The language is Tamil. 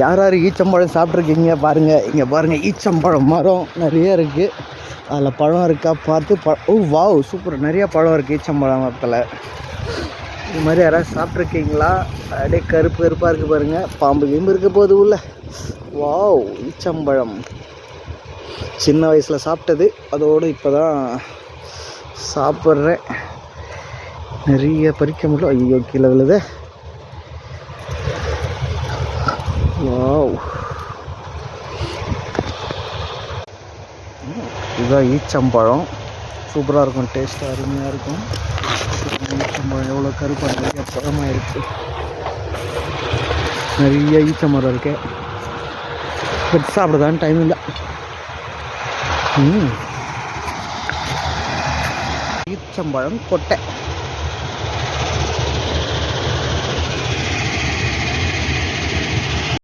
யார் யார் ஈச்சம்பழம் சாப்பிட்ருக்கீங்க பாருங்கள். இங்கே பாருங்கள், ஈச்சம்பழம் மரம் நிறைய இருக்குது. அதில் பழம் இருக்கா பார்த்து ஓ வாவ் சூப்பர், நிறையா பழம் இருக்குது ஈச்சம்பழம் மரத்தில். இது மாதிரி யாராவது சாப்பிட்ருக்கீங்களா? அப்படியே கருப்பு கருப்பாக இருக்குது பாருங்கள். பாம்பு கிம்பு இருக்க போது உள்ள. வாவ், ஈச்சம்பழம் சின்ன வயசில் சாப்பிட்டது, அதோடு இப்போ தான் சாப்பிட்றேன். நிறைய பறிக்க முடியல. ஐயோ கீழே விழுது. வாவ், இதுதான் ஈச்சம்பழம். சூப்பராக இருக்கும், டேஸ்ட்டாக அருமையாக இருக்கும். ஈச்சம்பழம் எவ்வளோ கருப்பாக நிறைய பழமாக இருக்குது. நிறைய ஈச்சமரம் இருக்கு. பட் சாப்பிடுதான் டைம் இல்லை. ஈச்சம்பழம் கொட்டை.